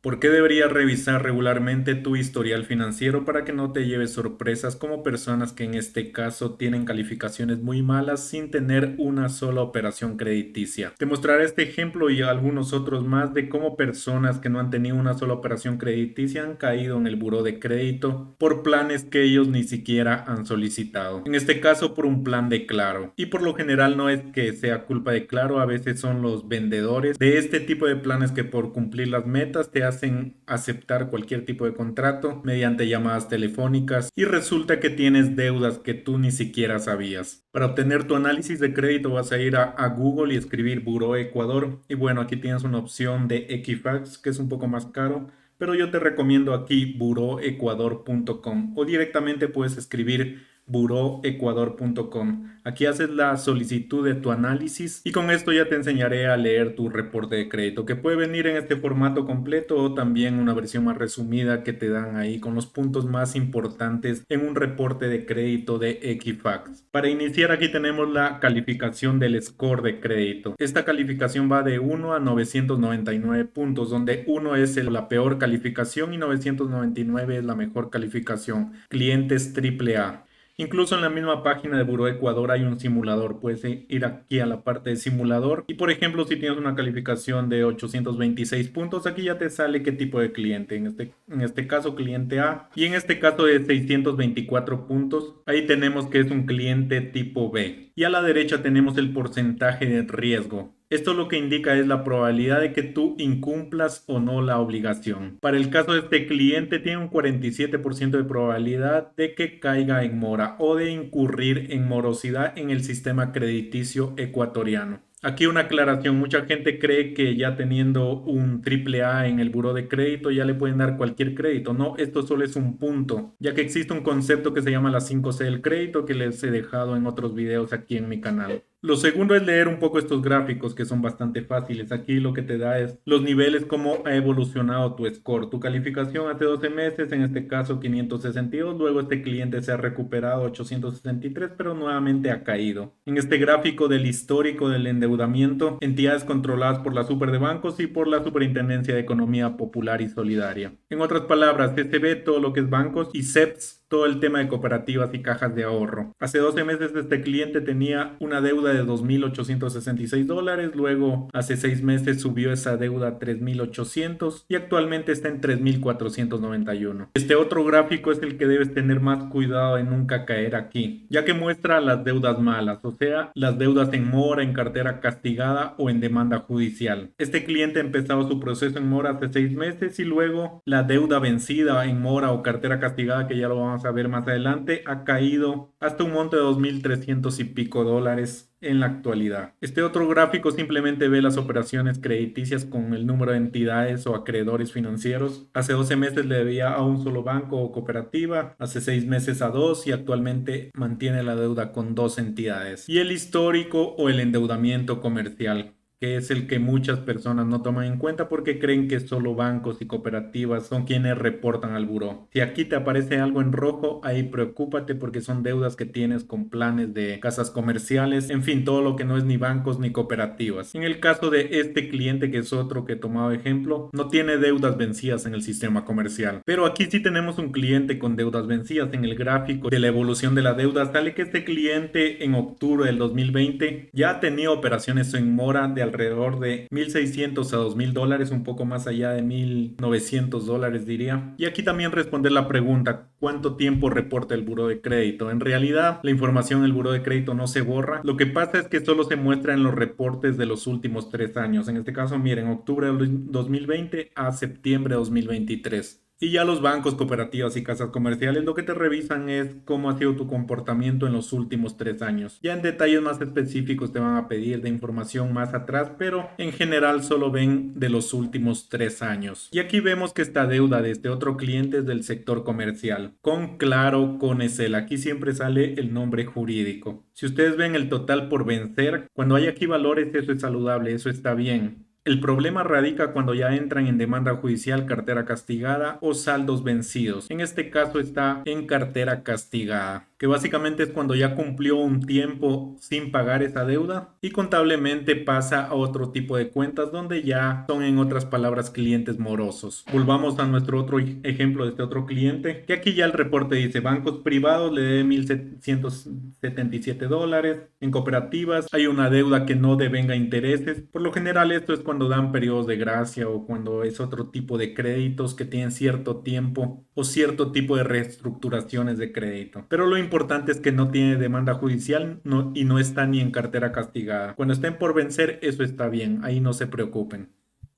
¿Por qué deberías revisar regularmente tu historial financiero para que no te lleves sorpresas como personas que en este caso tienen calificaciones muy malas sin tener una sola operación crediticia? Te mostraré este ejemplo y algunos otros más de cómo personas que no han tenido una sola operación crediticia han caído en el buró de crédito por planes que ellos ni siquiera han solicitado. En este caso por un plan de Claro. Y por lo general no es que sea culpa de Claro, a veces son los vendedores de este tipo de planes que por cumplir las metas te hacen aceptar cualquier tipo de contrato mediante llamadas telefónicas y resulta que tienes deudas que tú ni siquiera sabías. Para obtener tu análisis de crédito vas a ir a Google y escribir Buró Ecuador y bueno, aquí tienes una opción de Equifax que es un poco más caro, pero yo te recomiendo aquí buroecuador.com o directamente puedes escribir buroecuador.com. Aquí haces la solicitud de tu análisis y con esto ya te enseñaré a leer tu reporte de crédito, que puede venir en este formato completo o también una versión más resumida que te dan ahí con los puntos más importantes en un reporte de crédito de Equifax. Para iniciar aquí tenemos la calificación del score de crédito. Esta calificación va de 1 a 999 puntos, donde 1 es la peor calificación y 999 es la mejor calificación. Clientes AAA. Incluso en la misma página de Buró Ecuador hay un simulador. Puedes ir aquí a la parte de simulador y por ejemplo si tienes una calificación de 826 puntos, aquí ya te sale qué tipo de cliente. En este caso cliente A y en este caso de 624 puntos. Ahí tenemos que es un cliente tipo B. Y a la derecha tenemos el porcentaje de riesgo. Esto lo que indica es la probabilidad de que tú incumplas o no la obligación. Para el caso de este cliente tiene un 47% de probabilidad de que caiga en mora o de incurrir en morosidad en el sistema crediticio ecuatoriano. Aquí una aclaración, mucha gente cree que ya teniendo un triple A en el buró de crédito ya le pueden dar cualquier crédito. No, esto solo es un punto, ya que existe un concepto que se llama la 5C del crédito que les he dejado en otros videos aquí en mi canal. Lo segundo es leer un poco estos gráficos que son bastante fáciles. Aquí lo que te da es los niveles, cómo ha evolucionado tu score. Tu calificación hace 12 meses, en este caso 562, luego este cliente se ha recuperado 863, pero nuevamente ha caído. En este gráfico del histórico del endeudamiento, entidades controladas por la Super de Bancos y por la Superintendencia de Economía Popular y Solidaria. En otras palabras, CCB, todo lo que es bancos y CEPS, todo el tema de cooperativas y cajas de ahorro. Hace 12 meses este cliente tenía una deuda de $2,866, luego hace 6 meses subió esa deuda a 3,800 y actualmente está en 3,491. Este otro gráfico es el que debes tener más cuidado de nunca caer aquí, ya que muestra las deudas malas, o sea, las deudas en mora, en cartera castigada o en demanda judicial. Este cliente ha empezado su proceso en mora hace 6 meses y luego la deuda vencida en mora o cartera castigada, que ya lo vamos a ver más adelante, ha caído hasta un monto de 2,300 y pico dólares en la actualidad. Este otro gráfico simplemente ve las operaciones crediticias con el número de entidades o acreedores financieros. Hace 12 meses le debía a un solo banco o cooperativa, hace 6 meses a dos y actualmente mantiene la deuda con dos entidades. Y el histórico o el endeudamiento comercial, que es el que muchas personas no toman en cuenta porque creen que solo bancos y cooperativas son quienes reportan al buró. Si aquí te aparece algo en rojo, ahí preocúpate porque son deudas que tienes con planes de casas comerciales, en fin, todo lo que no es ni bancos ni cooperativas. En el caso de este cliente, que es otro que he tomado ejemplo, no tiene deudas vencidas en el sistema comercial. Pero aquí sí tenemos un cliente con deudas vencidas. En el gráfico de la evolución de la deuda sale que este cliente en octubre del 2020 ya ha tenido operaciones en mora de alrededor de 1,600 a 2,000 dólares, un poco más allá de 1,900 dólares diría. Y aquí también responder la pregunta, ¿cuánto tiempo reporta el buró de crédito? En realidad la información del buró de crédito no se borra, lo que pasa es que solo se muestra en los reportes de los últimos 3 años. En este caso, miren, octubre del 2020 a septiembre de 2023. Y ya los bancos, cooperativas y casas comerciales lo que te revisan es cómo ha sido tu comportamiento en los últimos 3 años. Ya en detalles más específicos te van a pedir de información más atrás, pero en general solo ven de los últimos 3 años. Y aquí vemos que esta deuda de este otro cliente es del sector comercial. Con Claro, con Excel, aquí siempre sale el nombre jurídico. Si ustedes ven el total por vencer, cuando hay aquí valores, eso es saludable, eso está bien. El problema radica cuando ya entran en demanda judicial, cartera castigada o saldos vencidos. En este caso está en cartera castigada. que básicamente es cuando ya cumplió un tiempo sin pagar esa deuda y contablemente pasa a otro tipo de cuentas donde ya son, en otras palabras, clientes morosos. Volvamos a nuestro otro ejemplo de este otro cliente, que aquí ya el reporte dice bancos privados le debe $1,777, en cooperativas hay una deuda que no devenga intereses. Por lo general esto es cuando dan periodos de gracia o cuando es otro tipo de créditos que tienen cierto tiempo o cierto tipo de reestructuraciones de crédito. Pero lo importante es que no tiene demanda judicial y no está ni en cartera castigada. Cuando estén por vencer, eso está bien, ahí no se preocupen.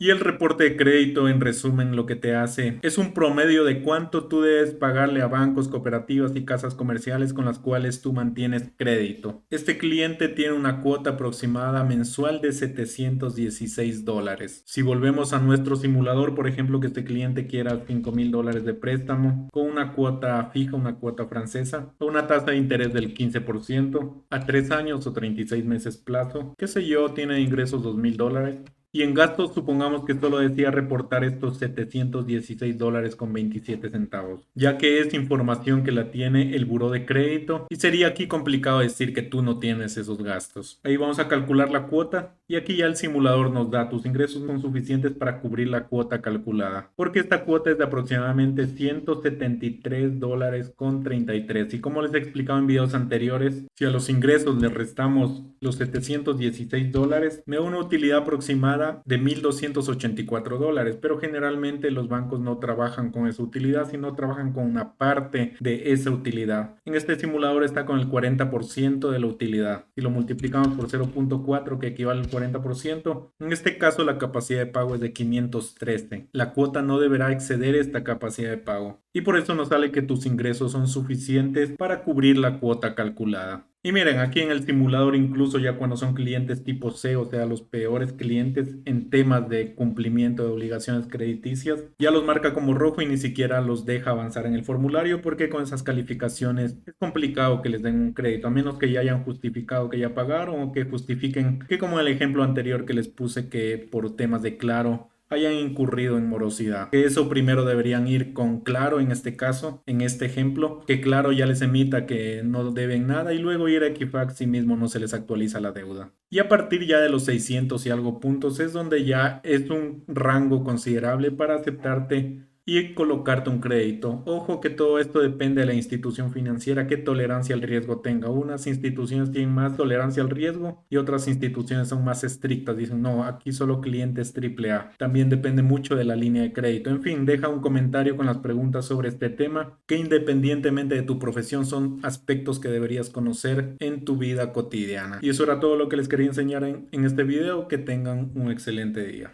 Y el reporte de crédito, en resumen, lo que te hace es un promedio de cuánto tú debes pagarle a bancos, cooperativas y casas comerciales con las cuales tú mantienes crédito. Este cliente tiene una cuota aproximada mensual de $716. Si volvemos a nuestro simulador, por ejemplo, que este cliente quiera $5,000 de préstamo con una cuota fija, una cuota francesa, o una tasa de interés del 15% a 3 años o 36 meses plazo, qué sé yo, tiene ingresos $2,000. Y en gastos, supongamos que solo decía reportar estos $716.27, ya que es información que la tiene el buró de crédito y sería aquí complicado decir que tú no tienes esos gastos. Ahí vamos a calcular la cuota y aquí ya el simulador nos da tus ingresos son suficientes para cubrir la cuota calculada, porque esta cuota es de aproximadamente $173.33. Y como les he explicado en videos anteriores, si a los ingresos le restamos los $716, me da una utilidad aproximada de $1,284, pero generalmente los bancos no trabajan con esa utilidad, sino trabajan con una parte de esa utilidad. En este simulador está con el 40% de la utilidad. Si lo multiplicamos por 0.4, que equivale al 40%, en este caso la capacidad de pago es de 513. La cuota no deberá exceder esta capacidad de pago. Y por eso nos sale que tus ingresos son suficientes para cubrir la cuota calculada. Y miren, aquí en el simulador, incluso ya cuando son clientes tipo C, o sea, los peores clientes en temas de cumplimiento de obligaciones crediticias, ya los marca como rojo y ni siquiera los deja avanzar en el formulario porque con esas calificaciones es complicado que les den un crédito, a menos que ya hayan justificado que ya pagaron o que justifiquen que, como el ejemplo anterior que les puse, que por temas de Claro hayan incurrido en morosidad. Que eso primero deberían ir con Claro en este caso, en este ejemplo, que Claro ya les emita que no deben nada y luego ir a Equifax si mismo no se les actualiza la deuda. Y a partir ya de los 600 y algo puntos es donde ya es un rango considerable para aceptarte y colocarte un crédito. Ojo que todo esto depende de la institución financiera, qué tolerancia al riesgo tenga. Unas instituciones tienen más tolerancia al riesgo y otras instituciones son más estrictas. Dicen, no, aquí solo clientes AAA. También depende mucho de la línea de crédito. En fin, deja un comentario con las preguntas sobre este tema, que independientemente de tu profesión son aspectos que deberías conocer en tu vida cotidiana. Y eso era todo lo que les quería enseñar en este video. Que tengan un excelente día.